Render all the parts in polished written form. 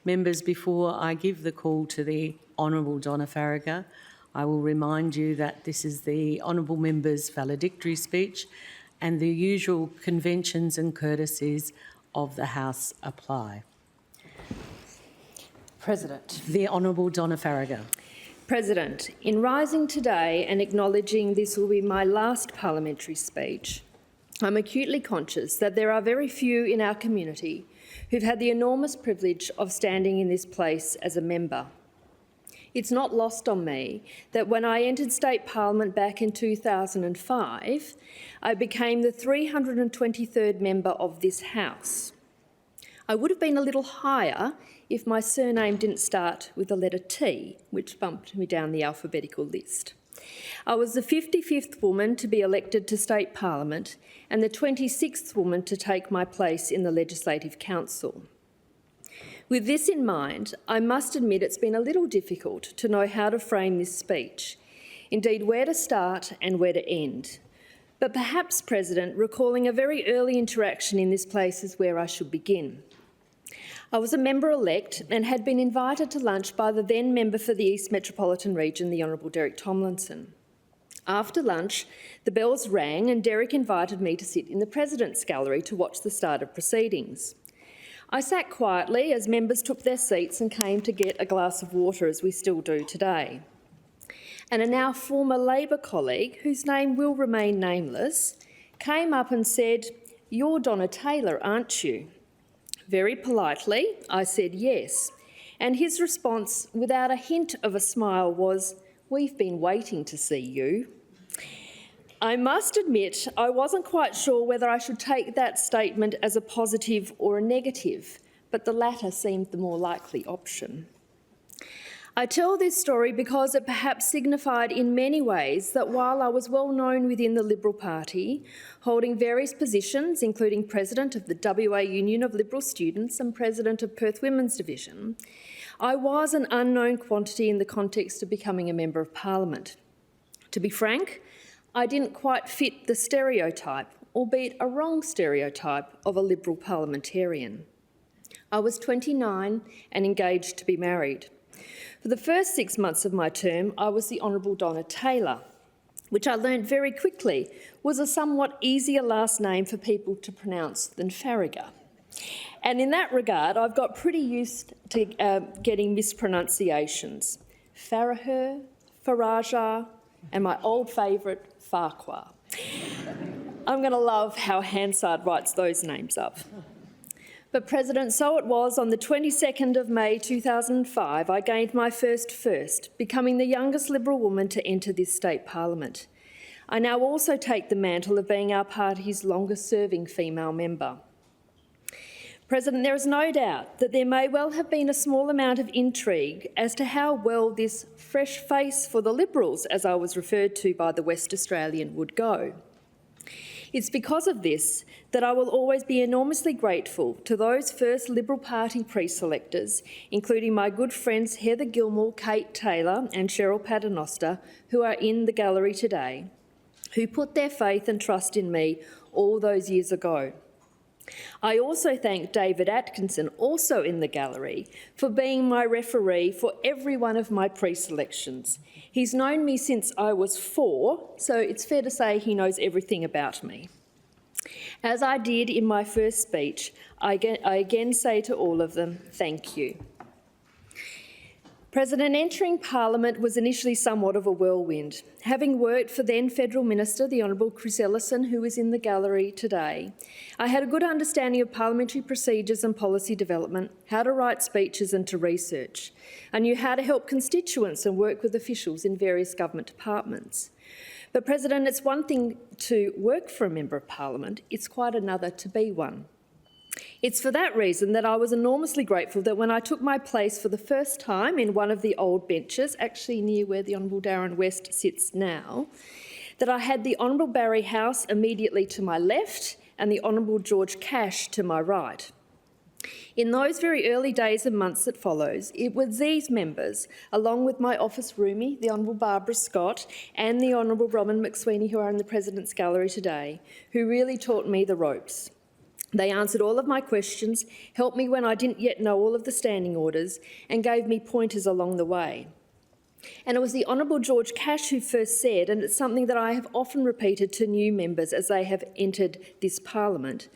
Members, before I give the call to the Honourable Donna Faragher, I will remind you that this is the Honourable Member's valedictory speech and the usual conventions and courtesies of the House apply. President. The Honourable Donna Faragher. President, in rising today and acknowledging this will be my last parliamentary speech, I'm acutely conscious that there are very few in our community who've had the enormous privilege of standing in this place as a member. It's not lost on me that when I entered State Parliament back in 2005, I became the 323rd member of this House. I would have been a little higher if my surname didn't start with the letter T, which bumped me down the alphabetical list. I was the 55th woman to be elected to State Parliament and the 26th woman to take my place in the Legislative Council. With this in mind, I must admit it's been a little difficult to know how to frame this speech, indeed where to start and where to end. But perhaps, President, recalling a very early interaction in this place is where I should begin. I was a member-elect and had been invited to lunch by the then member for the East Metropolitan Region, the Honourable Derek Tomlinson. After lunch, the bells rang and Derek invited me to sit in the President's Gallery to watch the start of proceedings. I sat quietly as members took their seats and came to get a glass of water, as we still do today. And a now former Labor colleague, whose name will remain nameless, came up and said, "You're Donna Taylor, aren't you?" Very politely, I said yes, and his response, without a hint of a smile, was, "We've been waiting to see you." I must admit I wasn't quite sure whether I should take that statement as a positive or a negative, but the latter seemed the more likely option. I tell this story because it perhaps signified in many ways that while I was well known within the Liberal Party, holding various positions, including President of the WA Union of Liberal Students and President of Perth Women's Division, I was an unknown quantity in the context of becoming a Member of Parliament. To be frank, I didn't quite fit the stereotype, albeit a wrong stereotype, of a Liberal parliamentarian. I was 29 and engaged to be married. For the first 6 months of my term, I was the Honourable Donna Taylor, which I learned very quickly was a somewhat easier last name for people to pronounce than Faragher. And in that regard, I've got pretty used to getting mispronunciations. Faragher, Faragher, and my old favourite, Farquhar. I'm going to love how Hansard writes those names up. But, President, so it was on the 22nd of May 2005 I gained my first, becoming the youngest Liberal woman to enter this State Parliament. I now also take the mantle of being our party's longest-serving female member. President, there is no doubt that there may well have been a small amount of intrigue as to how well this fresh face for the Liberals, as I was referred to by the West Australian, would go. It's because of this that I will always be enormously grateful to those first Liberal Party pre-selectors, including my good friends Heather Gilmore, Kate Taylor and Cheryl Paternoster, who are in the gallery today, who put their faith and trust in me all those years ago. I also thank David Atkinson, also in the gallery, for being my referee for every one of my pre-selections. He's known me since I was 4, so it's fair to say he knows everything about me. As I did in my first speech, I again say to all of them, thank you. President, entering Parliament was initially somewhat of a whirlwind. Having worked for then Federal Minister, the Honourable Chris Ellison, who is in the gallery today, I had a good understanding of parliamentary procedures and policy development, how to write speeches and to research. I knew how to help constituents and work with officials in various government departments. But, President, it's one thing to work for a Member of Parliament, it's quite another to be one. It's for that reason that I was enormously grateful that when I took my place for the first time in one of the old benches, actually near where the Honourable Darren West sits now, that I had the Honourable Barry House immediately to my left and the Honourable George Cash to my right. In those very early days and months that follows, it was these members, along with my office roomie, the Honourable Barbara Scott, and the Honourable Robin McSweeney, who are in the President's Gallery today, who really taught me the ropes. They answered all of my questions, helped me when I didn't yet know all of the standing orders, and gave me pointers along the way. And it was the Honourable George Cash who first said, and it's something that I have often repeated to new members as they have entered this Parliament,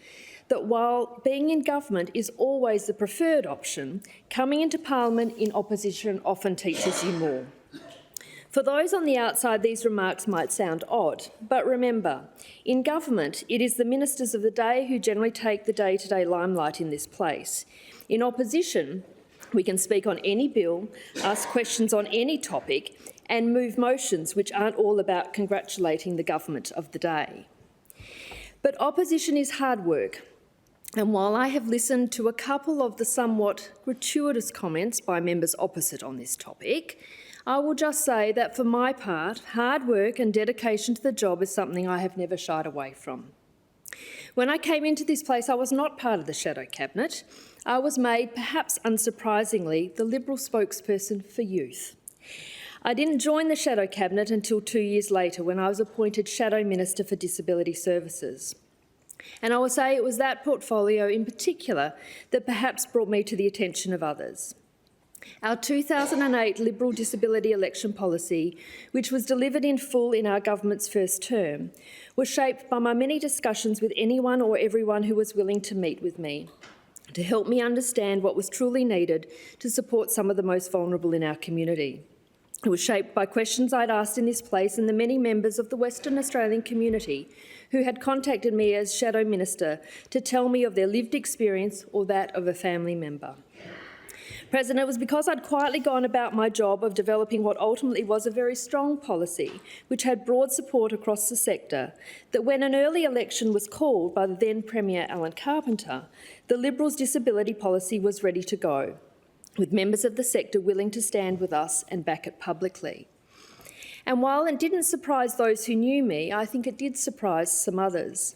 that while being in government is always the preferred option, coming into Parliament in opposition often teaches you more. For those on the outside, these remarks might sound odd, but remember, in government, it is the ministers of the day who generally take the day-to-day limelight in this place. In opposition, we can speak on any bill, ask questions on any topic, and move motions which aren't all about congratulating the government of the day. But opposition is hard work, and while I have listened to a couple of the somewhat gratuitous comments by members opposite on this topic, I will just say that for my part, hard work and dedication to the job is something I have never shied away from. When I came into this place, I was not part of the shadow cabinet. I was made, perhaps unsurprisingly, the Liberal spokesperson for youth. I didn't join the shadow cabinet until 2 years later when I was appointed Shadow Minister for Disability Services. And I will say it was that portfolio in particular that perhaps brought me to the attention of others. Our 2008 Liberal disability election policy, which was delivered in full in our government's first term, was shaped by my many discussions with anyone or everyone who was willing to meet with me, to help me understand what was truly needed to support some of the most vulnerable in our community. It was shaped by questions I'd asked in this place and the many members of the Western Australian community who had contacted me as Shadow Minister to tell me of their lived experience or that of a family member. President, it was because I'd quietly gone about my job of developing what ultimately was a very strong policy, which had broad support across the sector, that when an early election was called by the then Premier Alan Carpenter, the Liberals' disability policy was ready to go, with members of the sector willing to stand with us and back it publicly. And while it didn't surprise those who knew me, I think it did surprise some others.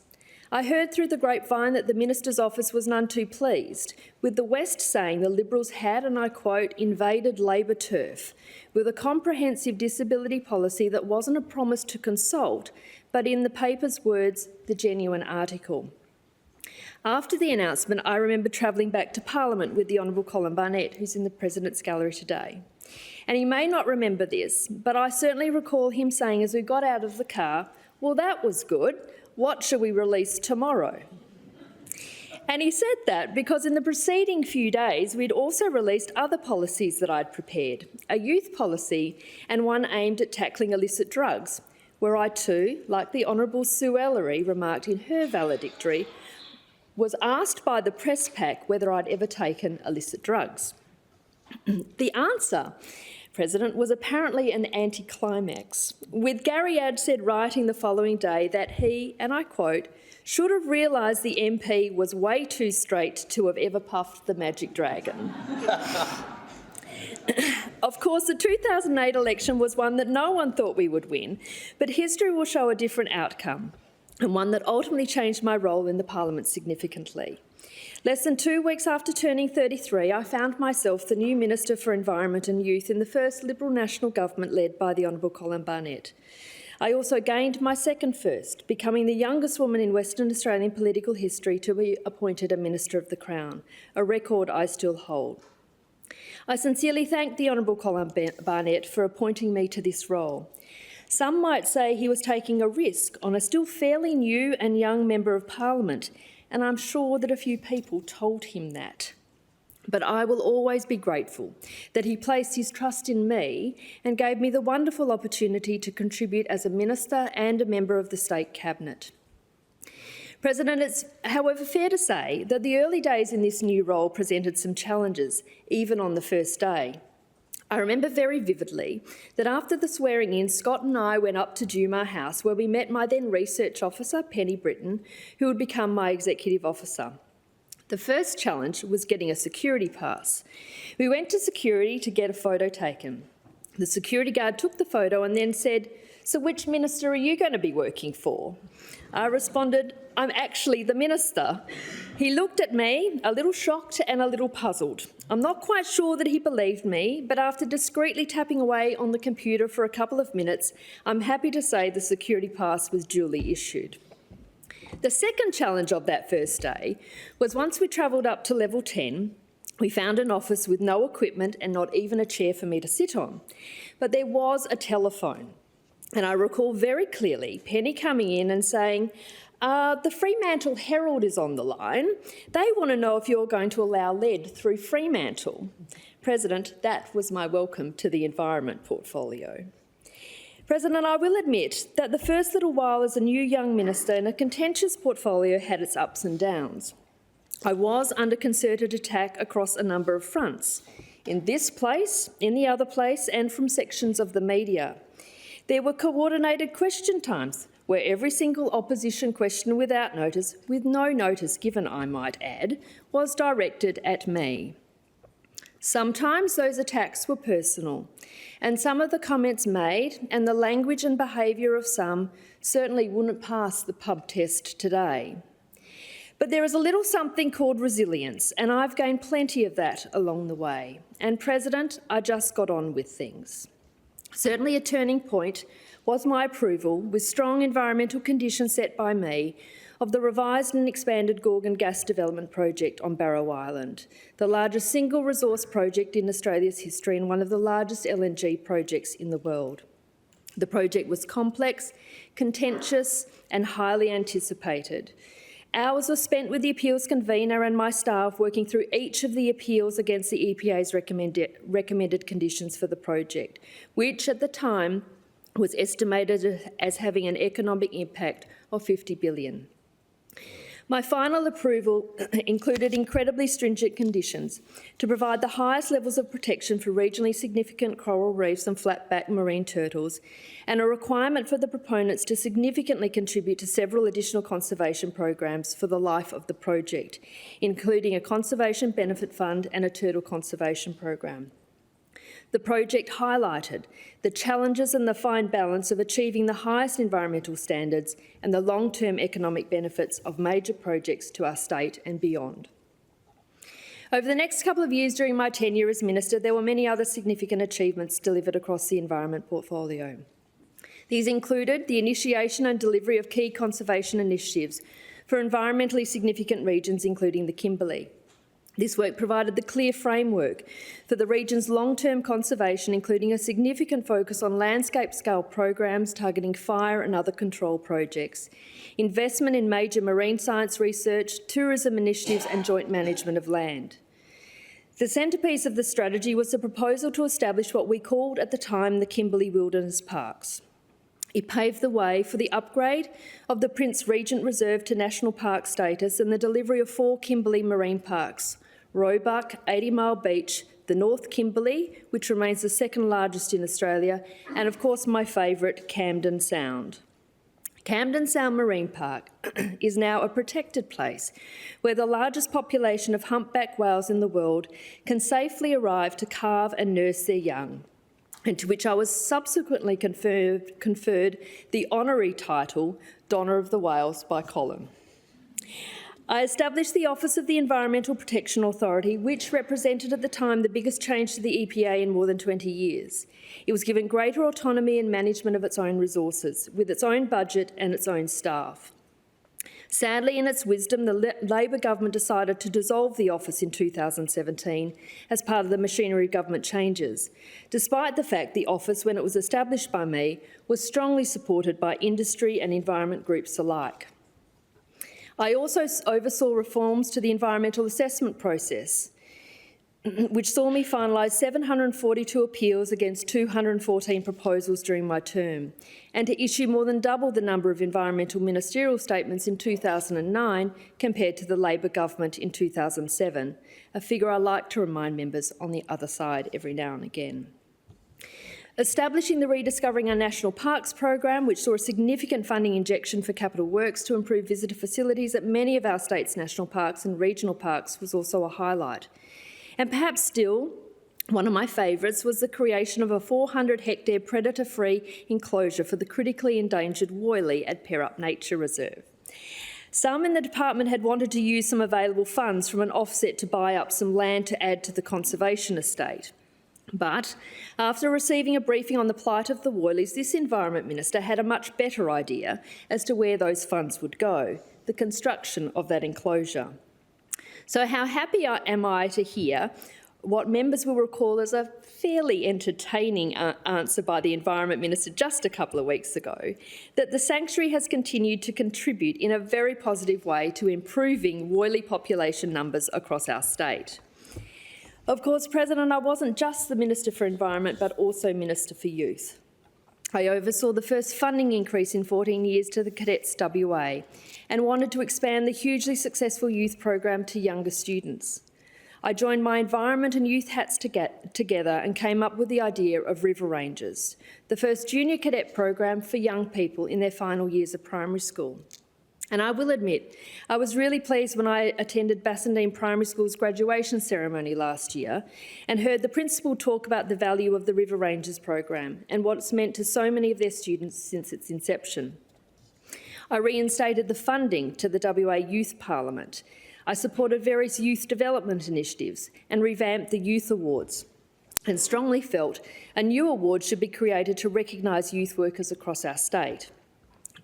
I heard through the grapevine that the Minister's office was none too pleased, with the West saying the Liberals had, and I quote, invaded Labor turf, with a comprehensive disability policy that wasn't a promise to consult, but in the paper's words, the genuine article. After the announcement, I remember travelling back to Parliament with the Honourable Colin Barnett, who's in the President's Gallery today. And he may not remember this, but I certainly recall him saying as we got out of the car, well, that was good. What shall we release tomorrow? And he said that because in the preceding few days, we'd also released other policies that I'd prepared, a youth policy and one aimed at tackling illicit drugs, where I too, like the Honourable Sue Ellery remarked in her valedictory, was asked by the press pack whether I'd ever taken illicit drugs. The answer, President, was apparently an anticlimax, with Gary Adshead writing the following day that he, and I quote, should have realised the MP was way too straight to have ever puffed the magic dragon. Of course, the 2008 election was one that no one thought we would win, but history will show a different outcome, and one that ultimately changed my role in the Parliament significantly. Less than 2 weeks after turning 33, I found myself the new Minister for Environment and Youth in the first Liberal National Government led by the Honourable Colin Barnett. I also gained my second first, becoming the youngest woman in Western Australian political history to be appointed a Minister of the Crown, a record I still hold. I sincerely thank the Honourable Colin Barnett for appointing me to this role. Some might say he was taking a risk on a still fairly new and young Member of Parliament, and I'm sure that a few people told him that. But I will always be grateful that he placed his trust in me and gave me the wonderful opportunity to contribute as a Minister and a member of the State Cabinet. President, it's however fair to say that the early days in this new role presented some challenges, even on the first day. I remember very vividly that after the swearing-in, Scott and I went up to Dumar House where we met my then research officer, Penny Britton, who would become my executive officer. The first challenge was getting a security pass. We went to security to get a photo taken. The security guard took the photo and then said, "So which minister are you going to be working for?" I responded, "I'm actually the minister." He looked at me, a little shocked and a little puzzled. I'm not quite sure that he believed me, but after discreetly tapping away on the computer for a couple of minutes, I'm happy to say the security pass was duly issued. The second challenge of that first day was once we travelled up to level 10, we found an office with no equipment and not even a chair for me to sit on. But there was a telephone. And I recall very clearly Penny coming in and saying, the Fremantle Herald is on the line. They want to know if you're going to allow lead through Fremantle. President, that was my welcome to the environment portfolio. President, I will admit that the first little while as a new young minister in a contentious portfolio had its ups and downs. I was under concerted attack across a number of fronts, in this place, in the other place, and from sections of the media. There were coordinated question times, where every single opposition question without notice, with no notice given, I might add, was directed at me. Sometimes those attacks were personal, and some of the comments made and the language and behaviour of some certainly wouldn't pass the pub test today. But there is a little something called resilience, and I've gained plenty of that along the way. And, President, I just got on with things. Certainly a turning point was my approval, with strong environmental conditions set by me, of the revised and expanded Gorgon gas development project on Barrow Island, the largest single resource project in Australia's history and one of the largest LNG projects in the world. The project was complex, contentious and highly anticipated. Hours were spent with the appeals convener and my staff working through each of the appeals against the EPA's recommended conditions for the project, which at the time was estimated as having an economic impact of $50 billion. My final approval included incredibly stringent conditions to provide the highest levels of protection for regionally significant coral reefs and flatback marine turtles, and a requirement for the proponents to significantly contribute to several additional conservation programs for the life of the project, including a conservation benefit fund and a turtle conservation program. The project highlighted the challenges and the fine balance of achieving the highest environmental standards and the long-term economic benefits of major projects to our state and beyond. Over the next couple of years during my tenure as Minister, there were many other significant achievements delivered across the environment portfolio. These included the initiation and delivery of key conservation initiatives for environmentally significant regions, including the Kimberley. This work provided the clear framework for the region's long-term conservation, including a significant focus on landscape-scale programs targeting fire and other control projects, investment in major marine science research, tourism initiatives and joint management of land. The centrepiece of the strategy was the proposal to establish what we called at the time the Kimberley Wilderness Parks. It paved the way for the upgrade of the Prince Regent Reserve to National Park status and the delivery of 4 Kimberley marine parks: Roebuck, 80 Mile Beach, the North Kimberley, which remains the second largest in Australia, and of course my favourite, Camden Sound. Camden Sound Marine Park is now a protected place where the largest population of humpback whales in the world can safely arrive to calve and nurse their young, and to which I was subsequently conferred the honorary title Donna of the Whales by Colin. I established the Office of the Environmental Protection Authority, which represented at the time the biggest change to the EPA in more than 20 years. It was given greater autonomy and management of its own resources, with its own budget and its own staff. Sadly, in its wisdom, the Labor government decided to dissolve the office in 2017 as part of the machinery government changes, despite the fact the office, when it was established by me, was strongly supported by industry and environment groups alike. I also oversaw reforms to the environmental assessment process, which saw me finalise 742 appeals against 214 proposals during my term, and to issue more than double the number of environmental ministerial statements in 2009 compared to the Labor government in 2007, a figure I like to remind members on the other side every now and again. Establishing the Rediscovering Our National Parks program, which saw a significant funding injection for capital works to improve visitor facilities at many of our state's national parks and regional parks, was also a highlight. And perhaps still, one of my favourites was the creation of a 400-hectare predator-free enclosure for the critically endangered woylie at Perup Nature Reserve. Some in the department had wanted to use some available funds from an offset to buy up some land to add to the conservation estate. But after receiving a briefing on the plight of the Woylies, this Environment Minister had a much better idea as to where those funds would go: the construction of that enclosure. So how happy am I to hear what members will recall as a fairly entertaining answer by the Environment Minister just a couple of weeks ago, that the sanctuary has continued to contribute in a very positive way to improving Woylie population numbers across our state. Of course, President, I wasn't just the Minister for Environment, but also Minister for Youth. I oversaw the first funding increase in 14 years to the Cadets WA and wanted to expand the hugely successful youth program to younger students. I joined my environment and youth hats together and came up with the idea of River Rangers, the first junior cadet program for young people in their final years of primary school. And I will admit, I was really pleased when I attended Bassendean Primary School's graduation ceremony last year and heard the principal talk about the value of the River Rangers program and what it's meant to so many of their students since its inception. I reinstated the funding to the WA Youth Parliament. I supported various youth development initiatives and revamped the Youth Awards, and strongly felt a new award should be created to recognise youth workers across our state.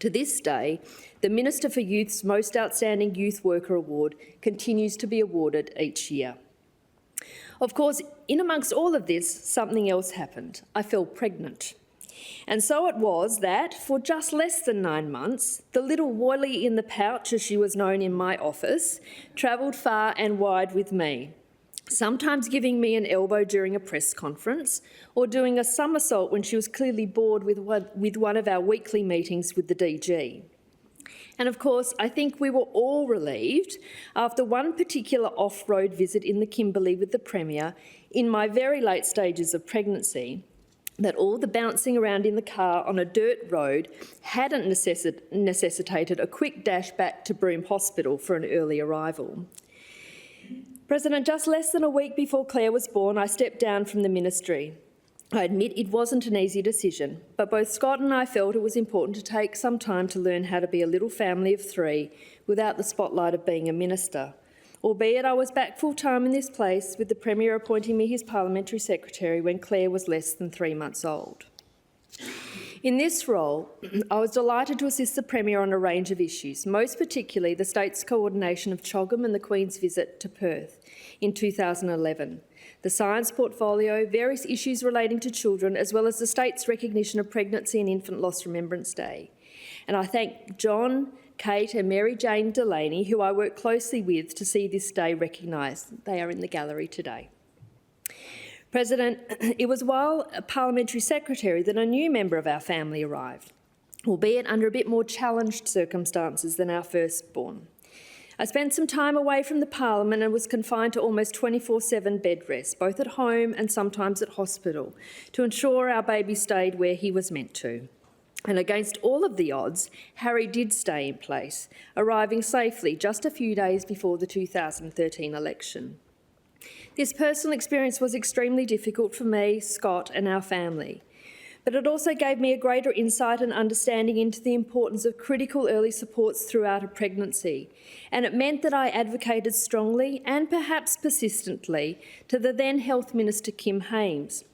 To this day, the Minister for Youth's Most Outstanding Youth Worker Award continues to be awarded each year. Of course, in amongst all of this, something else happened. I fell pregnant. And so it was that, for just less than 9 months, the little Woylie in the pouch, as she was known in my office, travelled far and wide with me, sometimes giving me an elbow during a press conference or doing a somersault when she was clearly bored with one of our weekly meetings with the DG. And of course, I think we were all relieved after one particular off-road visit in the Kimberley with the Premier in my very late stages of pregnancy, that all the bouncing around in the car on a dirt road hadn't necessitated a quick dash back to Broome Hospital for an early arrival. President, just less than a week before Claire was born, I stepped down from the ministry. I admit it wasn't an easy decision, but both Scott and I felt it was important to take some time to learn how to be a little family of 3 without the spotlight of being a minister. Albeit I was back full-time in this place, with the Premier appointing me his Parliamentary Secretary when Claire was less than 3 months old. In this role, I was delighted to assist the Premier on a range of issues, most particularly the state's coordination of CHOGM and the Queen's visit to Perth in 2011, the science portfolio, various issues relating to children, as well as the state's recognition of Pregnancy and Infant Loss Remembrance Day. And I thank John, Kate and Mary Jane Delaney, who I work closely with to see this day recognised. They are in the gallery today. President, it was while a Parliamentary Secretary that a new member of our family arrived, albeit under a bit more challenged circumstances than our firstborn. I spent some time away from the Parliament and was confined to almost 24/7 bed rest, both at home and sometimes at hospital, to ensure our baby stayed where he was meant to. And against all of the odds, Harry did stay in place, arriving safely just a few days before the 2013 election. This personal experience was extremely difficult for me, Scott, and our family. But it also gave me a greater insight and understanding into the importance of critical early supports throughout a pregnancy. And it meant that I advocated strongly and perhaps persistently to the then Health Minister Kim Hames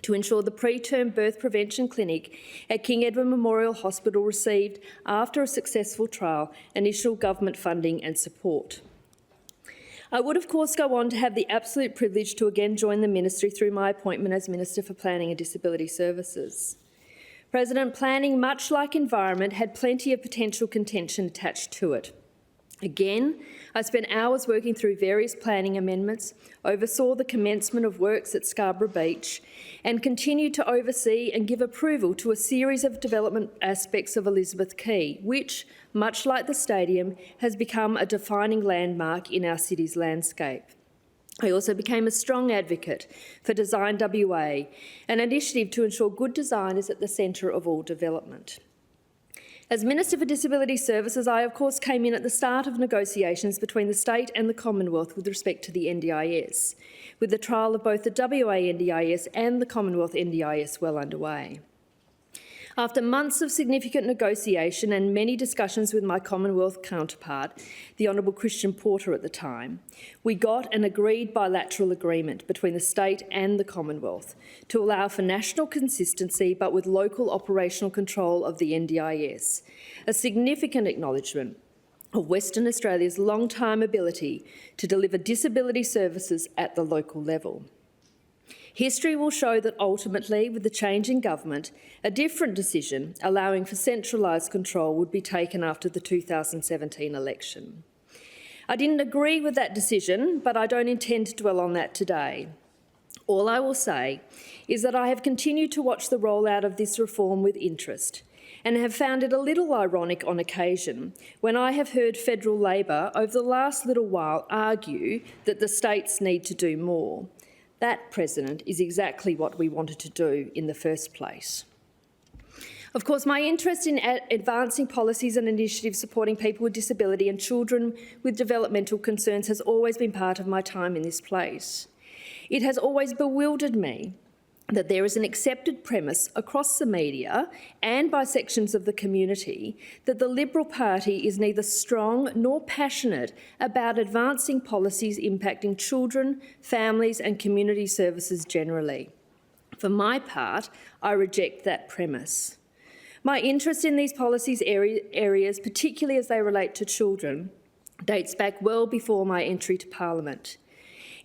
to ensure the preterm birth prevention clinic at King Edward Memorial Hospital received, after a successful trial, initial government funding and support. I would, of course, go on to have the absolute privilege to again join the ministry through my appointment as Minister for Planning and Disability Services. President, planning, much like environment, had plenty of potential contention attached to it. Again, I spent hours working through various planning amendments, oversaw the commencement of works at Scarborough Beach, and continued to oversee and give approval to a series of development aspects of Elizabeth Quay, which, much like the stadium, has become a defining landmark in our city's landscape. I also became a strong advocate for Design WA, an initiative to ensure good design is at the centre of all development. As Minister for Disability Services, I of course came in at the start of negotiations between the State and the Commonwealth with respect to the NDIS, with the trial of both the WA NDIS and the Commonwealth NDIS well underway. After months of significant negotiation and many discussions with my Commonwealth counterpart, the Honourable Christian Porter at the time, we got an agreed bilateral agreement between the state and the Commonwealth to allow for national consistency but with local operational control of the NDIS, a significant acknowledgement of Western Australia's long-time ability to deliver disability services at the local level. History will show that ultimately, with the change in government, a different decision allowing for centralised control would be taken after the 2017 election. I didn't agree with that decision, but I don't intend to dwell on that today. All I will say is that I have continued to watch the rollout of this reform with interest and have found it a little ironic on occasion when I have heard federal Labor over the last little while argue that the states need to do more. That, President, is exactly what we wanted to do in the first place. Of course, my interest in advancing policies and initiatives supporting people with disability and children with developmental concerns has always been part of my time in this place. It has always bewildered me that there is an accepted premise across the media and by sections of the community that the Liberal Party is neither strong nor passionate about advancing policies impacting children, families and community services generally. For my part, I reject that premise. My interest in these policies areas, particularly as they relate to children, dates back well before my entry to Parliament.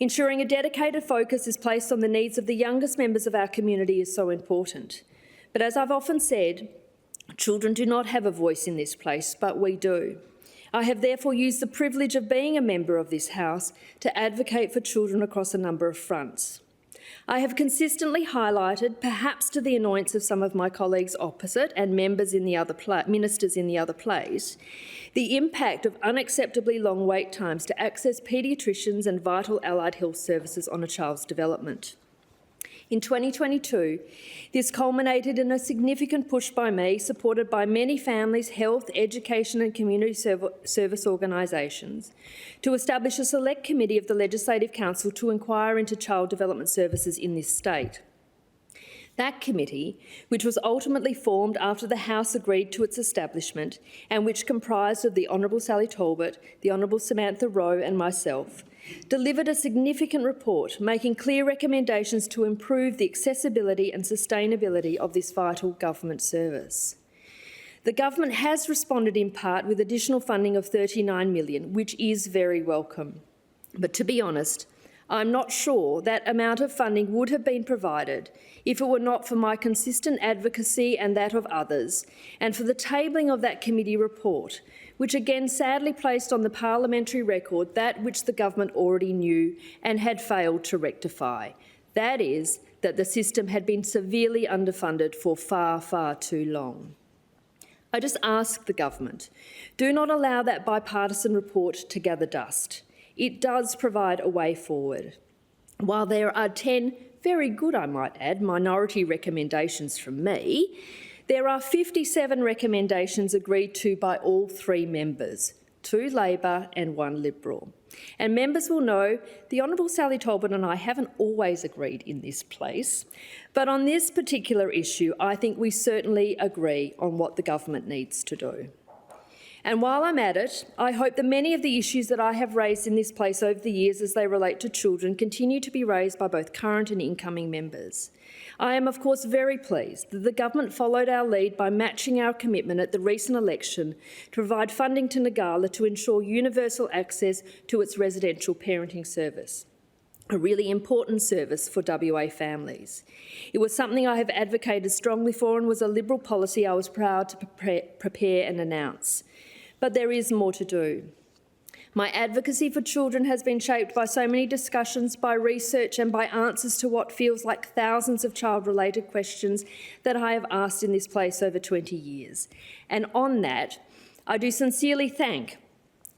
Ensuring a dedicated focus is placed on the needs of the youngest members of our community is so important. But as I've often said, children do not have a voice in this place, but we do. I have therefore used the privilege of being a member of this House to advocate for children across a number of fronts. I have consistently highlighted, perhaps to the annoyance of some of my colleagues opposite and ministers in the other place, the impact of unacceptably long wait times to access paediatricians and vital allied health services on a child's development. In 2022, this culminated in a significant push by me, supported by many families, health, education and community service organisations, to establish a select committee of the Legislative Council to inquire into child development services in this state. That committee, which was ultimately formed after the House agreed to its establishment and which comprised of the Honourable Sally Talbot, the Honourable Samantha Rowe and myself, delivered a significant report making clear recommendations to improve the accessibility and sustainability of this vital government service. The government has responded in part with additional funding of $39 million, which is very welcome. But to be honest, I'm not sure that amount of funding would have been provided if it were not for my consistent advocacy and that of others, and for the tabling of that committee report, which again sadly placed on the parliamentary record that which the government already knew and had failed to rectify. That is, that the system had been severely underfunded for far, far too long. I just ask the government, do not allow that bipartisan report to gather dust. It does provide a way forward. While there are 10 very good, I might add, minority recommendations from me, there are 57 recommendations agreed to by all 3 members, 2 Labor and 1 Liberal. And members will know the Honourable Sally Talbot and I haven't always agreed in this place, but on this particular issue, I think we certainly agree on what the government needs to do. And while I'm at it, I hope that many of the issues that I have raised in this place over the years as they relate to children continue to be raised by both current and incoming members. I am, of course, very pleased that the government followed our lead by matching our commitment at the recent election to provide funding to Nagala to ensure universal access to its residential parenting service, a really important service for WA families. It was something I have advocated strongly for and was a Liberal policy I was proud to prepare and announce. But there is more to do. My advocacy for children has been shaped by so many discussions, by research and by answers to what feels like thousands of child-related questions that I have asked in this place over 20 years. And on that, I do sincerely thank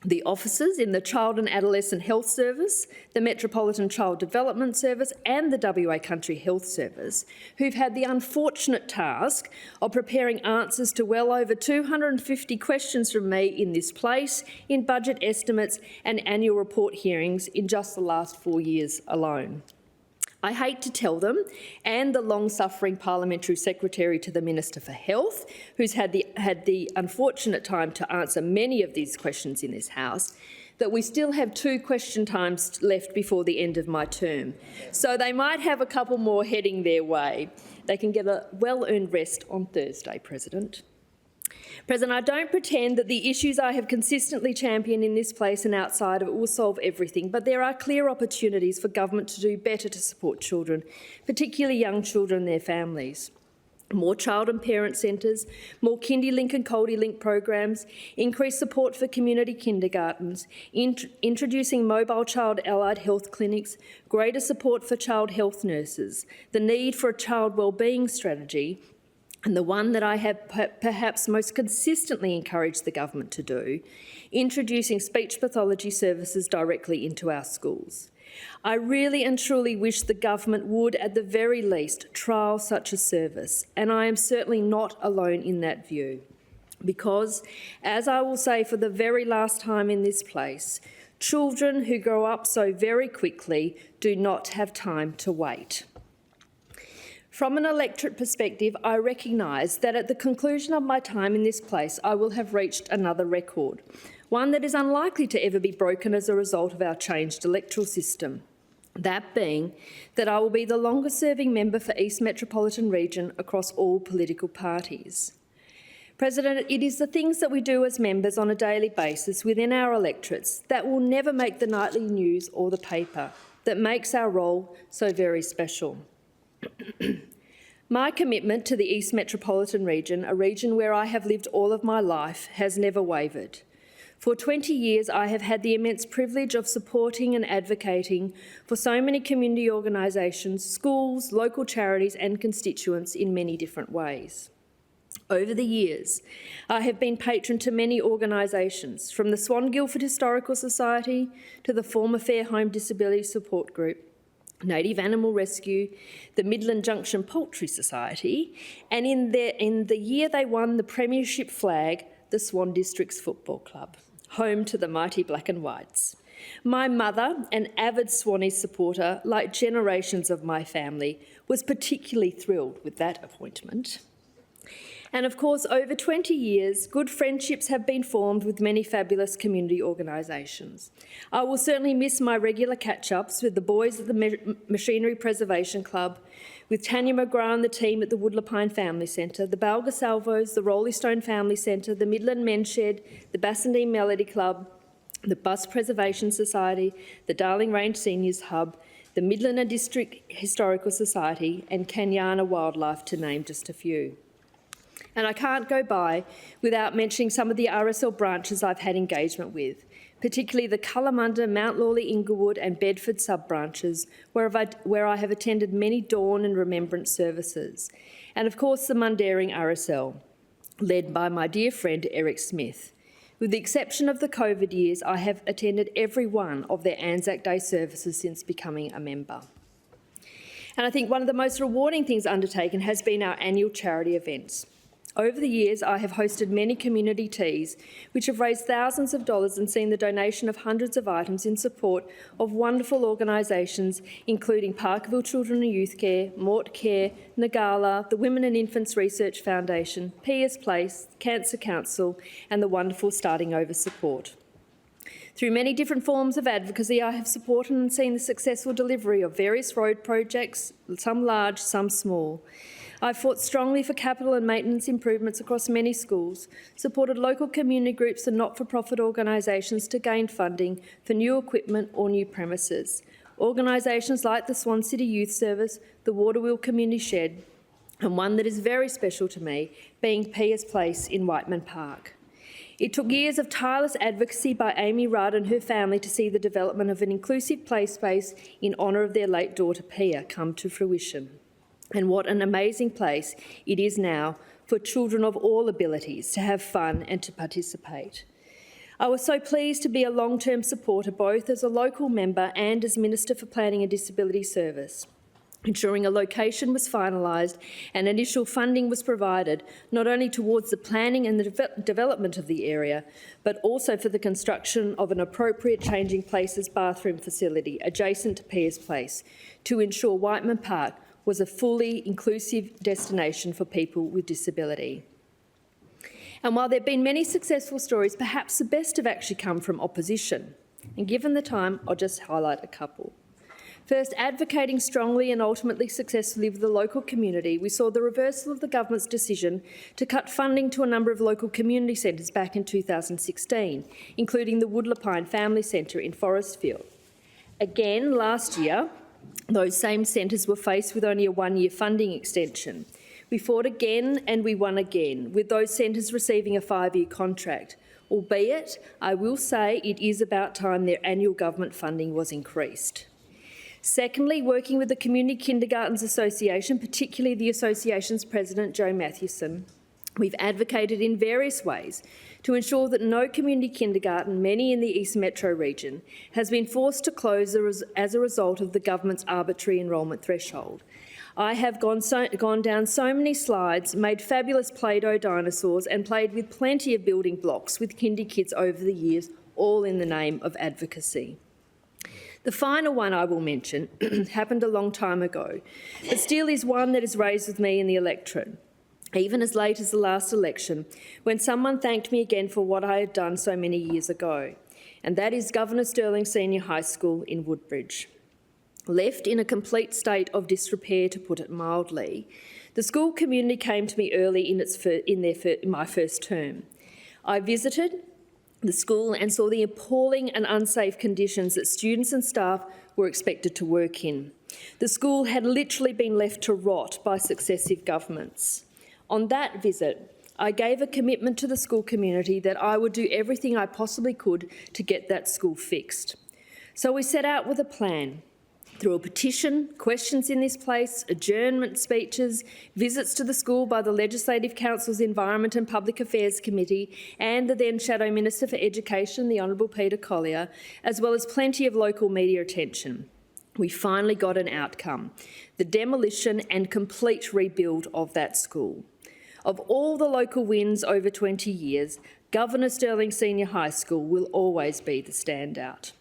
the officers in the Child and Adolescent Health Service, the Metropolitan Child Development Service and the WA Country Health Service, who've had the unfortunate task of preparing answers to well over 250 questions from me in this place, in budget estimates and annual report hearings in just the last 4 years alone. I hate to tell them, and the long-suffering Parliamentary Secretary to the Minister for Health, who's had the unfortunate time to answer many of these questions in this House, that we still have 2 question times left before the end of my term. So they might have a couple more heading their way. They can get a well-earned rest on Thursday, President. President, I don't pretend that the issues I have consistently championed in this place and outside of it will solve everything, but there are clear opportunities for government to do better to support children, particularly young children and their families. More child and parent centres, more KindyLink and ColdieLink programs, increased support for community kindergartens, introducing mobile child allied health clinics, greater support for child health nurses, the need for a child wellbeing strategy, and the one that I have perhaps most consistently encouraged the government to do, introducing speech pathology services directly into our schools. I really and truly wish the government would, at the very least, trial such a service, and I am certainly not alone in that view. Because, as I will say for the very last time in this place, children who grow up so very quickly do not have time to wait. From an electorate perspective, I recognise that at the conclusion of my time in this place, I will have reached another record, one that is unlikely to ever be broken as a result of our changed electoral system. That being that I will be the longest-serving member for East Metropolitan Region across all political parties. President, it is the things that we do as members on a daily basis within our electorates that will never make the nightly news or the paper, that makes our role so very special. My commitment to the East Metropolitan Region, a region where I have lived all of my life, has never wavered. For 20 years, I have had the immense privilege of supporting and advocating for so many community organisations, schools, local charities and constituents in many different ways. Over the years, I have been patron to many organisations, from the Swan Guildford Historical Society to the former Fair Home Disability Support Group, Native Animal Rescue, the Midland Junction Poultry Society, and in the year they won the premiership flag, the Swan Districts Football Club, home to the mighty Black and Whites. My mother, an avid Swannies supporter, like generations of my family, was particularly thrilled with that appointment. And of course, over 20 years, good friendships have been formed with many fabulous community organisations. I will certainly miss my regular catch-ups with the boys at the Machinery Preservation Club, with Tanya McGrath and the team at the Woodlapine Family Centre, the Balga Salvos, the Rolly Stone Family Centre, the Midland Men's Shed, the Bassendean Melody Club, the Bus Preservation Society, the Darling Range Seniors Hub, the Midland and District Historical Society and Kanyana Wildlife, to name just a few. And I can't go by without mentioning some of the RSL branches I've had engagement with, particularly the Kalamunda, Mount Lawley, Inglewood and Bedford sub-branches, where I have attended many dawn and remembrance services. And of course the Mundaring RSL, led by my dear friend Eric Smith. With the exception of the COVID years, I have attended every one of their Anzac Day services since becoming a member. And I think one of the most rewarding things undertaken has been our annual charity events. Over the years, I have hosted many community teas, which have raised thousands of dollars and seen the donation of hundreds of items in support of wonderful organisations, including Parkerville Children and Youth Care, Mort Care, Nagala, the Women and Infants Research Foundation, Piers Place, Cancer Council, and the wonderful Starting Over support. Through many different forms of advocacy, I have supported and seen the successful delivery of various road projects, some large, some small. I've fought strongly for capital and maintenance improvements across many schools, supported local community groups and not-for-profit organisations to gain funding for new equipment or new premises. Organisations like the Swan City Youth Service, the Waterwheel Community Shed, and one that is very special to me, being Piers Place in Whiteman Park. It took years of tireless advocacy by Amy Rudd and her family to see the development of an inclusive play space in honour of their late daughter Pia come to fruition. And what an amazing place it is now for children of all abilities to have fun and to participate. I was so pleased to be a long-term supporter, both as a local member and as Minister for Planning and Disability Service. ensuring a location was finalised and initial funding was provided, not only towards the planning and the development of the area, but also for the construction of an appropriate changing places bathroom facility adjacent to Pearce Place to ensure Whiteman Park was a fully inclusive destination for people with disability. And while there have been many successful stories, perhaps the best have actually come from opposition. And given the time, I'll just highlight a couple. First, advocating strongly and ultimately successfully with the local community, we saw the reversal of the government's decision to cut funding to a number of local community centres back in 2016, including the Woodlapine Family Centre in Forestfield. Again, last year, those same centres were faced with only a one-year funding extension. We fought again and we won again, with those centres receiving a 5-year contract, albeit, I will say, it is about time their annual government funding was increased. Secondly, working with the Community Kindergartens Association, particularly the association's president, Jo Mathewson, we've advocated in various ways to ensure that no community kindergarten, many in the East Metro region, has been forced to close as a result of the government's arbitrary enrolment threshold. I have gone down so many slides, made fabulous Play-Doh dinosaurs and played with plenty of building blocks with kindy kids over the years, all in the name of advocacy. The final one I will mention happened a long time ago, but still is one that is raised with me in the electorate, even as late as the last election, when someone thanked me again for what I had done so many years ago, and that is Governor Stirling Senior High School in Woodbridge. Left in a complete state of disrepair, to put it mildly, the school community came to me early in my first term. I visited the school and saw the appalling and unsafe conditions that students and staff were expected to work in. The school had literally been left to rot by successive governments. On that visit, I gave a commitment to the school community that I would do everything I possibly could to get that school fixed. So we set out with a plan. Through a petition, questions in this place, adjournment speeches, visits to the school by the Legislative Council's Environment and Public Affairs Committee and the then Shadow Minister for Education, the Honourable Peter Collier, as well as plenty of local media attention. We finally got an outcome, the demolition and complete rebuild of that school. Of all the local wins over 20 years, Governor Stirling Senior High School will always be the standout.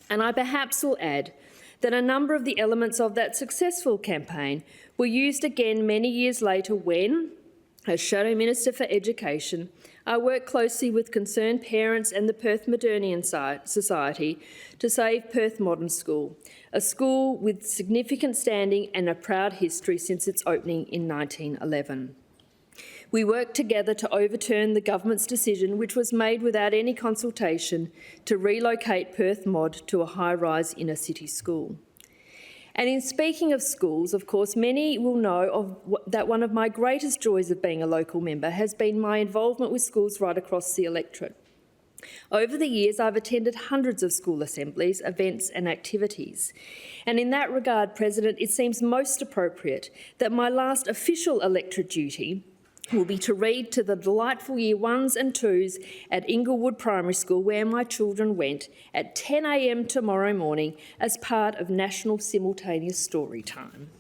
And I perhaps will add that a number of the elements of that successful campaign were used again many years later when, as Shadow Minister for Education, I worked closely with concerned parents and the Perth Modernian Society to save Perth Modern School, a school with significant standing and a proud history since its opening in 1911. We worked together to overturn the government's decision, which was made without any consultation, to relocate Perth Mod to a high-rise inner-city school. And in speaking of schools, of course, many will know that one of my greatest joys of being a local member has been my involvement with schools right across the electorate. Over the years, I've attended hundreds of school assemblies, events and activities. And in that regard, President, it seems most appropriate that my last official electorate duty will be to read to the delightful Year 1s and 2s at Inglewood Primary School, where my children went, at 10 a.m. tomorrow morning as part of National Simultaneous Story Time.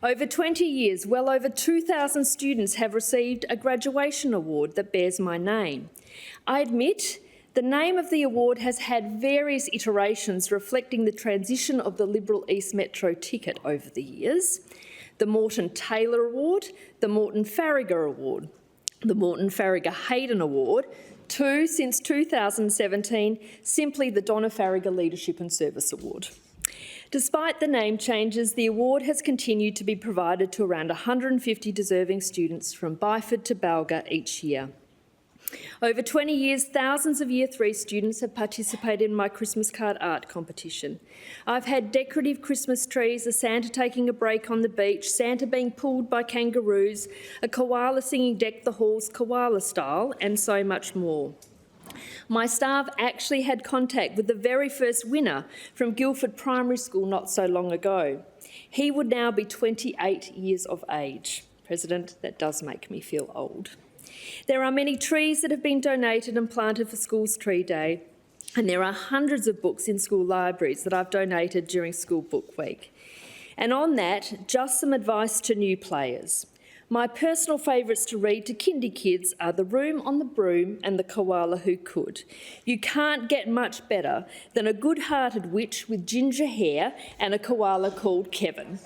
Over 20 years, well over 2,000 students have received a graduation award that bears my name. I admit the name of the award has had various iterations reflecting the transition of the Liberal East Metro ticket over the years. The Morton Taylor Award, the Morton Faragher Award, the Morton Faragher Hayden Award, 2 since 2017, simply the Donna Faragher Leadership and Service Award. Despite the name changes, the award has continued to be provided to around 150 deserving students from Byford to Balga each year. Over 20 years, thousands of Year 3 students have participated in my Christmas card art competition. I've had decorative Christmas trees, a Santa taking a break on the beach, Santa being pulled by kangaroos, a koala singing Deck the Halls koala style, and so much more. My staff actually had contact with the very first winner from Guildford Primary School not so long ago. He would now be 28 years of age. President, that does make me feel old. There are many trees that have been donated and planted for Schools Tree Day, and there are hundreds of books in school libraries that I've donated during School Book Week. And on that, just some advice to new players. My personal favourites to read to kindy kids are The Room on the Broom and The Koala Who Could. You can't get much better than a good-hearted witch with ginger hair and a koala called Kevin.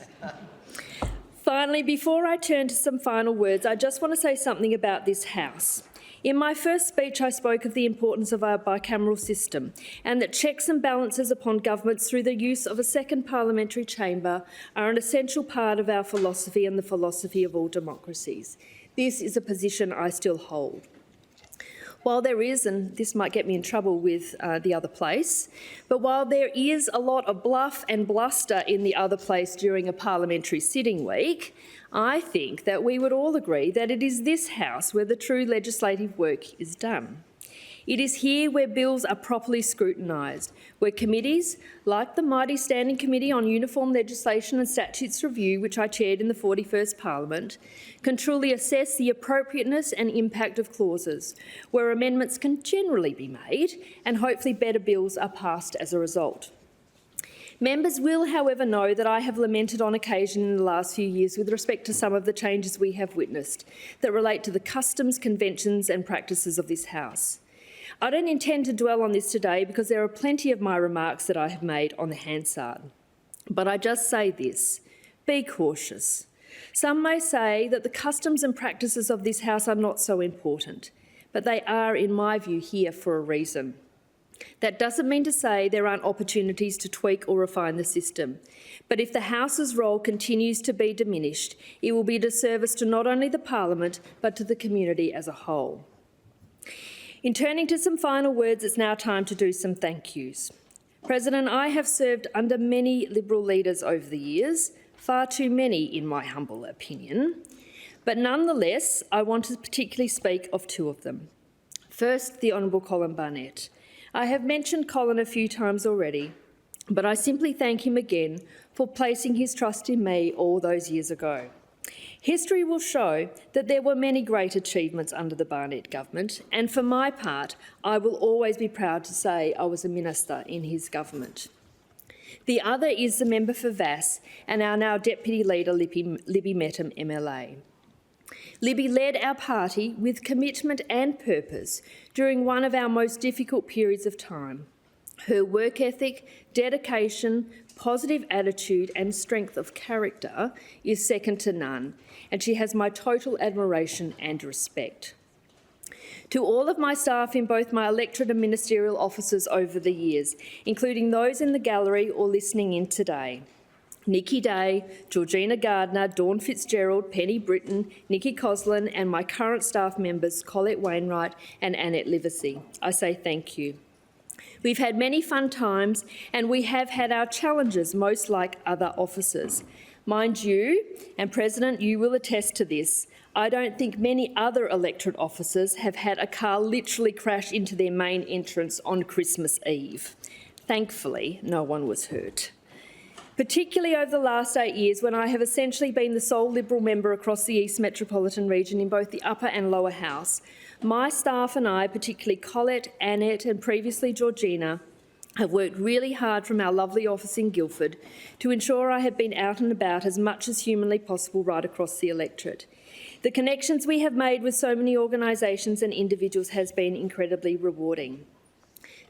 Finally, before I turn to some final words, I just want to say something about this House. In my first speech, I spoke of the importance of our bicameral system and that checks and balances upon governments through the use of a second parliamentary chamber are an essential part of our philosophy and the philosophy of all democracies. This is a position I still hold. While there is, and this might get me in trouble with the other place, but while there is a lot of bluff and bluster in the other place during a parliamentary sitting week, I think that we would all agree that it is this House where the true legislative work is done. It is here where bills are properly scrutinised, where committees, like the mighty Standing Committee on Uniform Legislation and Statutes Review, which I chaired in the 41st Parliament, can truly assess the appropriateness and impact of clauses, where amendments can generally be made and hopefully better bills are passed as a result. Members will, however, know that I have lamented on occasion in the last few years with respect to some of the changes we have witnessed that relate to the customs, conventions and practices of this House. I don't intend to dwell on this today because there are plenty of my remarks that I have made on the Hansard. But I just say this, be cautious. Some may say that the customs and practices of this House are not so important, but they are, in my view, here for a reason. That doesn't mean to say there aren't opportunities to tweak or refine the system, but if the House's role continues to be diminished, it will be a disservice to not only the Parliament, but to the community as a whole. In turning to some final words, it's now time to do some thank yous. President, I have served under many Liberal leaders over the years, far too many in my humble opinion, but nonetheless, I want to particularly speak of two of them. First, the Honourable Colin Barnett. I have mentioned Colin a few times already, but I simply thank him again for placing his trust in me all those years ago. History will show that there were many great achievements under the Barnett government, and for my part, I will always be proud to say I was a minister in his government. The other is the member for Vass and our now Deputy Leader, Libby Mettam, MLA. Libby led our party with commitment and purpose during one of our most difficult periods of time. Her work ethic, dedication, positive attitude and strength of character is second to none, and she has my total admiration and respect. To all of my staff in both my electorate and ministerial offices over the years, including those in the gallery or listening in today, Nikki Day, Georgina Gardner, Dawn Fitzgerald, Penny Britton, Nikki Coslin and my current staff members Colette Wainwright and Annette Livesey, I say thank you. We've had many fun times and we have had our challenges, most like other officers. Mind you, and President, you will attest to this, I don't think many other electorate officers have had a car literally crash into their main entrance on Christmas Eve. Thankfully, no one was hurt. Particularly over the last 8 years when I have essentially been the sole Liberal member across the East Metropolitan region in both the upper and lower house, my staff and I, particularly Colette, Annette and previously Georgina, have worked really hard from our lovely office in Guildford to ensure I have been out and about as much as humanly possible right across the electorate. The connections we have made with so many organisations and individuals has been incredibly rewarding.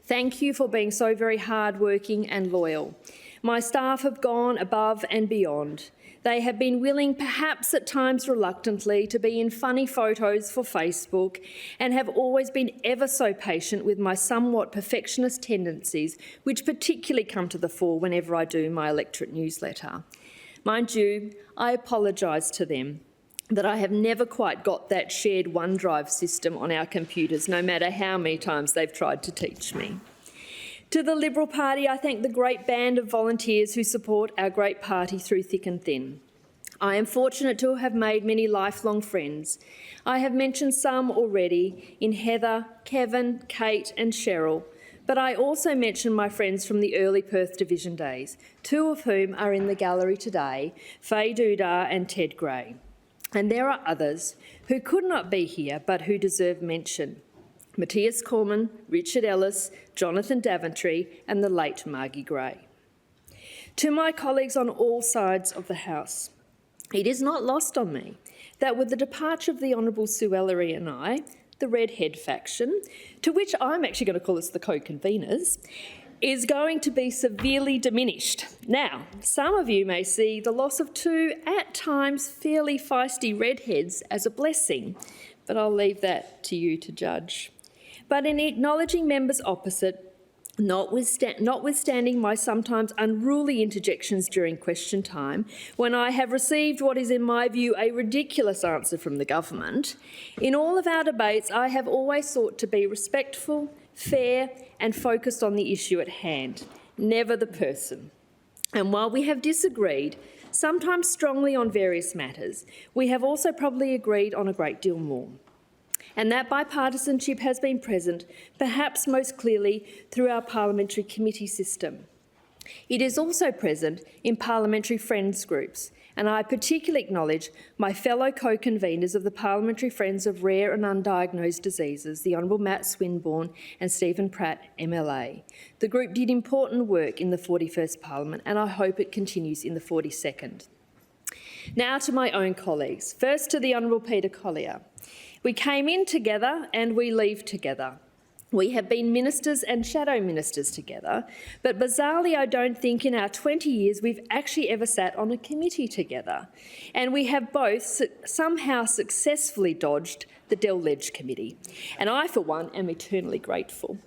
Thank you for being so very hard-working and loyal. My staff have gone above and beyond. They have been willing, perhaps at times reluctantly, to be in funny photos for Facebook and have always been ever so patient with my somewhat perfectionist tendencies, which particularly come to the fore whenever I do my electorate newsletter. Mind you, I apologise to them that I have never quite got that shared OneDrive system on our computers, no matter how many times they've tried to teach me. To the Liberal Party, I thank the great band of volunteers who support our great party through thick and thin. I am fortunate to have made many lifelong friends. I have mentioned some already in Heather, Kevin, Kate and Cheryl, but I also mentioned my friends from the early Perth Division days, two of whom are in the gallery today, Faye Dudar and Ted Gray. And there are others who could not be here but who deserve mention. Matthias Corman, Richard Ellis, Jonathan Daventry and the late Margie Gray. To my colleagues on all sides of the House, it is not lost on me that with the departure of the Honourable Sue Ellery and I, the redhead faction, to which I'm actually going to call us the co-conveners, is going to be severely diminished. Now, some of you may see the loss of two, at times, fairly feisty redheads as a blessing, but I'll leave that to you to judge. But in acknowledging members opposite, notwithstanding my sometimes unruly interjections during question time, when I have received what is in my view a ridiculous answer from the government, in all of our debates I have always sought to be respectful, fair and focused on the issue at hand, never the person. And while we have disagreed, sometimes strongly on various matters, we have also probably agreed on a great deal more. And that bipartisanship has been present, perhaps most clearly through our parliamentary committee system. It is also present in parliamentary friends groups, and I particularly acknowledge my fellow co-conveners of the Parliamentary Friends of Rare and Undiagnosed Diseases, the Honourable Matt Swinburne and Stephen Pratt, MLA. The group did important work in the 41st Parliament, and I hope it continues in the 42nd. Now to my own colleagues. First to the Honourable Peter Collier. We came in together and we leave together. We have been ministers and shadow ministers together, but bizarrely I don't think in our 20 years we've actually ever sat on a committee together. And we have both somehow successfully dodged the Dell Ledge Committee. And I, for one, am eternally grateful.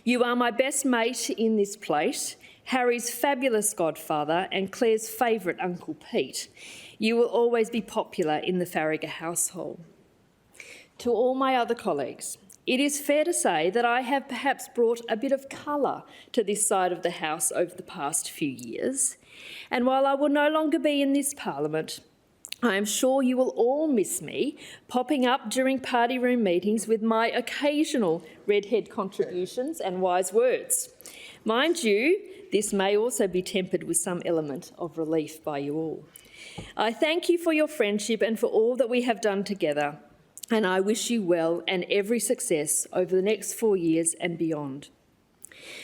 You are my best mate in this place, Harry's fabulous godfather and Claire's favourite Uncle Pete. You will always be popular in the Faragher household. To all my other colleagues, it is fair to say that I have perhaps brought a bit of colour to this side of the House over the past few years. And while I will no longer be in this Parliament, I am sure you will all miss me popping up during party room meetings with my occasional redhead contributions and wise words. Mind you, this may also be tempered with some element of relief by you all. I thank you for your friendship and for all that we have done together, and I wish you well and every success over the next 4 years and beyond.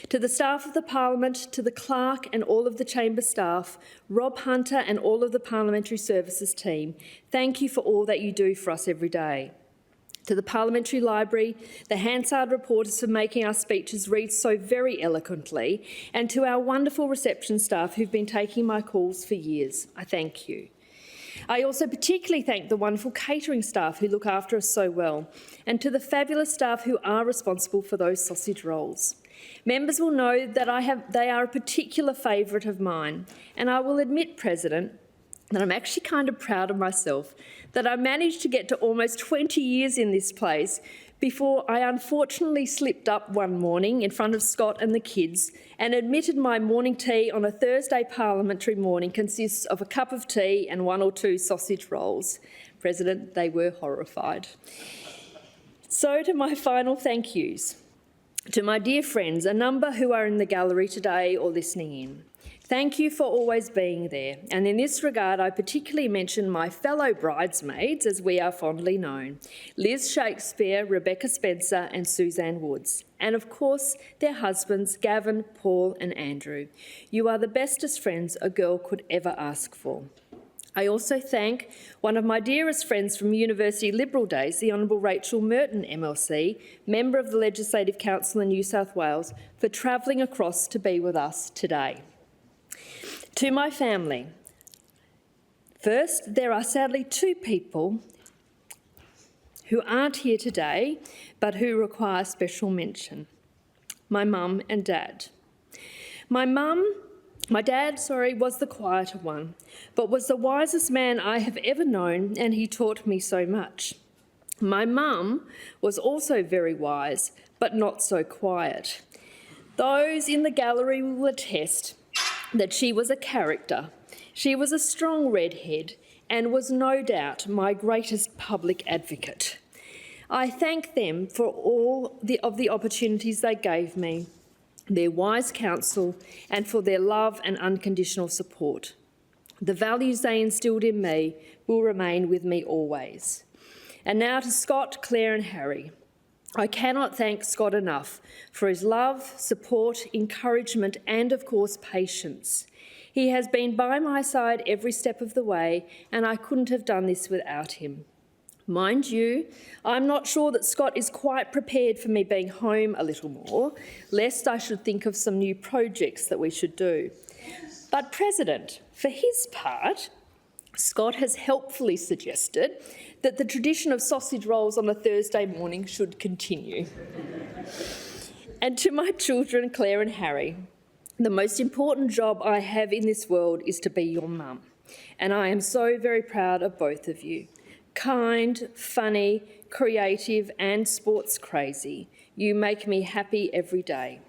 To the staff of the Parliament, to the clerk and all of the chamber staff, Rob Hunter and all of the Parliamentary Services team, thank you for all that you do for us every day. To the Parliamentary Library, the Hansard reporters for making our speeches read so very eloquently, and to our wonderful reception staff who've been taking my calls for years, I thank you. I also particularly thank the wonderful catering staff who look after us so well, and to the fabulous staff who are responsible for those sausage rolls. Members will know that they are a particular favourite of mine, and I will admit, President, that I'm actually kind of proud of myself that I managed to get to almost 20 years in this place before I unfortunately slipped up one morning in front of Scott and the kids and admitted my morning tea on a Thursday parliamentary morning consists of a cup of tea and 1 or 2 sausage rolls. President, they were horrified. So to my final thank yous. To my dear friends, a number who are in the gallery today or listening in, thank you for always being there. And in this regard, I particularly mention my fellow bridesmaids, as we are fondly known, Liz Shakespeare, Rebecca Spencer and Suzanne Woods. And of course, their husbands, Gavin, Paul and Andrew. You are the bestest friends a girl could ever ask for. I also thank one of my dearest friends from University Liberal days, the Honourable Rachel Merton MLC, member of the Legislative Council in New South Wales, for travelling across to be with us today. To my family, first, there are sadly 2 people who aren't here today, but who require special mention. My mum and dad. My dad, was the quieter one, but was the wisest man I have ever known, and he taught me so much. My mum was also very wise, but not so quiet. Those in the gallery will attest that she was a character. She was a strong redhead and was no doubt my greatest public advocate. I thank them for all of the opportunities they gave me, their wise counsel, and for their love and unconditional support. The values they instilled in me will remain with me always. And now to Scott, Claire and Harry. I cannot thank Scott enough for his love, support, encouragement and, of course, patience. He has been by my side every step of the way, and I couldn't have done this without him. Mind you, I'm not sure that Scott is quite prepared for me being home a little more, lest I should think of some new projects that we should do. But President, for his part, Scott has helpfully suggested that the tradition of sausage rolls on a Thursday morning should continue. And to my children, Claire and Harry, the most important job I have in this world is to be your mum, and I am so very proud of both of you. Kind, funny, creative and sports crazy. You make me happy every day.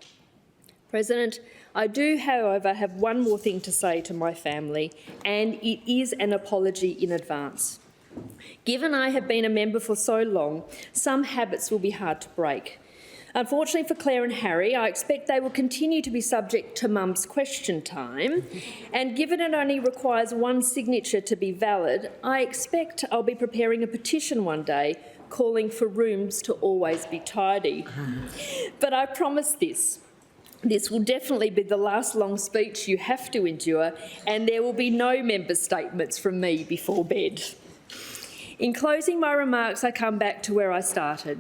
President, I do, however, have one more thing to say to my family, and it is an apology in advance. Given I have been a member for so long, some habits will be hard to break. Unfortunately for Claire and Harry, I expect they will continue to be subject to Mum's question time, and given it only requires one signature to be valid, I expect I'll be preparing a petition one day calling for rooms to always be tidy. But I promise this will definitely be the last long speech you have to endure, and there will be no member statements from me before bed. In closing my remarks, I come back to where I started.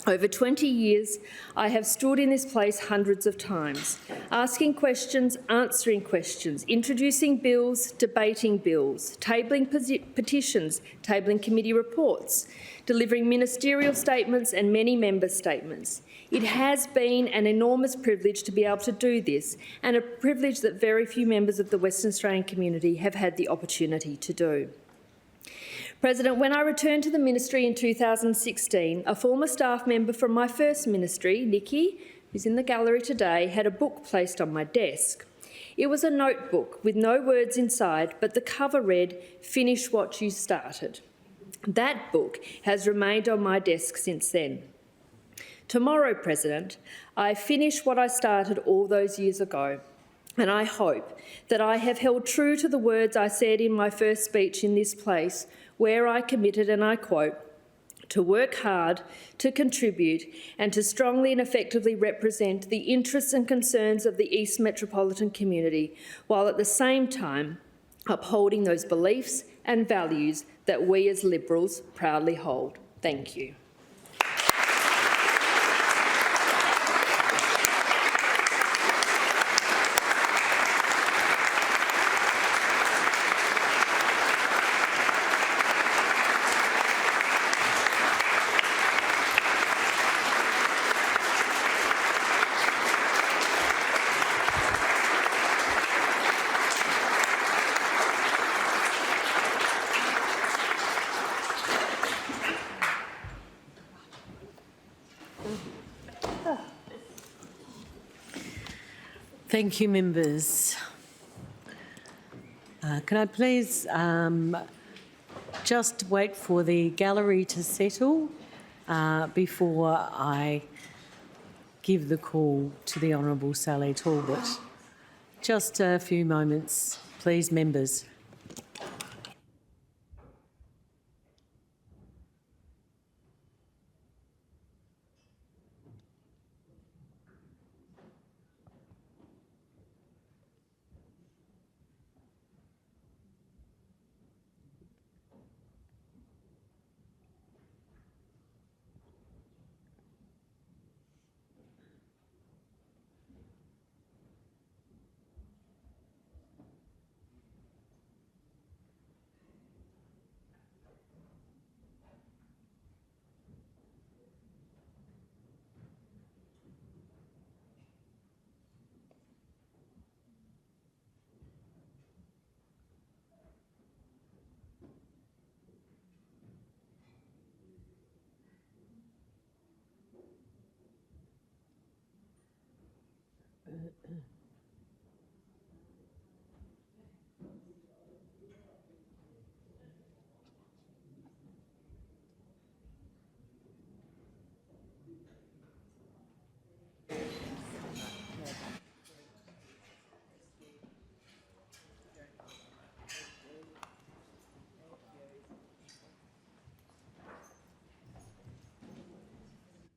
Over 20 years, I have stood in this place hundreds of times, asking questions, answering questions, introducing bills, debating bills, tabling petitions, tabling committee reports, delivering ministerial statements and many member statements. It has been an enormous privilege to be able to do this, and a privilege that very few members of the Western Australian community have had the opportunity to do. President, when I returned to the ministry in 2016, a former staff member from my first ministry, Nikki, who's in the gallery today, had a book placed on my desk. It was a notebook with no words inside, but the cover read, "Finish what you started." That book has remained on my desk since then. Tomorrow, President, I finish what I started all those years ago, and I hope that I have held true to the words I said in my first speech in this place, where I committed, and I quote, to work hard, to contribute, and to strongly and effectively represent the interests and concerns of the East Metropolitan community, while at the same time upholding those beliefs and values that we as Liberals proudly hold. Thank you. Thank you, members. Can I please just wait for the gallery to settle before I give the call to the Honourable Sally Talbot? Just a few moments, please, members.